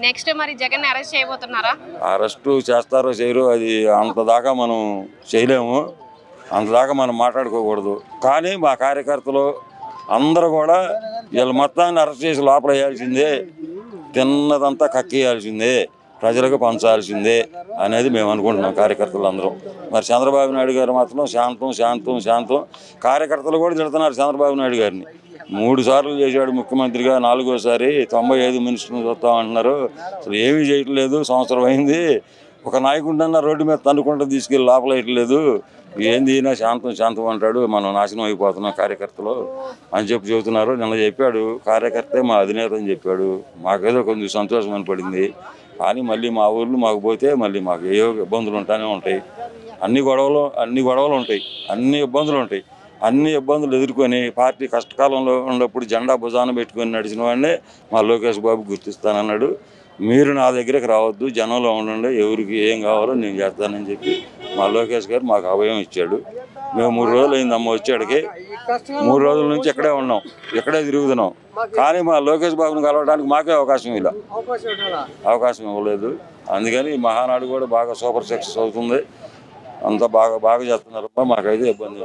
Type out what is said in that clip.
Next మరి Jagan arrest చేయబోతున్నారా? Arrest చేస్తారో చేయరో అది అంతదాకా మనం చేయలేము, అంతదాకా మనం మాట్లాడుకోకూడదు. కానీ మా కార్యకర్తలు అందరూ కూడా వీళ్ళ మొత్తాన్ని అరెస్ట్ చేసి లోపల వేయాల్సిందే, తిన్నదంతా కక్కేయాల్సిందే, ప్రజలకు పంచాల్సిందే అనేది మేము అనుకుంటున్నాం కార్యకర్తలు అందరం. మరి చంద్రబాబు నాయుడు గారు మాత్రం శాంతం శాంతం శాంతం. కార్యకర్తలు కూడా తిడుతున్నారు చంద్రబాబు నాయుడు గారిని. 3 సార్లు చేశాడు ముఖ్యమంత్రిగా, 4వసారి 95 మినిస్టర్లు చూస్తామంటున్నారు. అసలు ఏమీ చేయట్లేదు, సంవత్సరం అయింది. ఒక నాయకుడినన్నా రోడ్డు మీద తన్నుకుంటూ తీసుకెళ్ళి లోపల వేయట్లేదు. ఏంది ఈయన శాంతం శాంతం అంటాడు, మనం నాశనం అయిపోతున్నాం కార్యకర్తలు అని చెబుతున్నారు. నిన్న చెప్పాడు కార్యకర్తే మా అధినేత అని చెప్పాడు. మాకేదో కొంచెం సంతోషం అనిపడింది. కానీ మళ్ళీ మా ఊళ్ళు మాకు పోతే మళ్ళీ మాకు ఏవో ఇబ్బందులు ఉంటానే ఉంటాయి. అన్ని గొడవలు ఉంటాయి, అన్ని ఇబ్బందులు ఉంటాయి. అన్ని ఇబ్బందులు ఎదుర్కొని పార్టీ కష్టకాలంలో ఉన్నప్పుడు జెండా భుజాన పెట్టుకొని నడిచిన వాడినే మా లోకేష్ బాబు గుర్తిస్తానన్నాడు. మీరు నా దగ్గరికి రావద్దు, జనంలో ఉండండి, ఎవరికి ఏం కావాలో నేను చేస్తానని చెప్పి మా లోకేష్ గారు మాకు అభయం ఇచ్చాడు. మేము 3 రోజులు అయిందమ్మ వచ్చాడికి. 3 రోజుల నుంచి ఇక్కడే ఉన్నాం, ఇక్కడే తిరుగుతున్నాం. కానీ మా లోకేష్ బాబుని కలవడానికి మాకే అవకాశం ఇవ్వలేదు. అందుకని మహానాడు కూడా బాగా సూపర్ సక్సెస్ అవుతుంది. అంతా బాగా చేస్తున్నారు. మాకైతే ఇబ్బంది.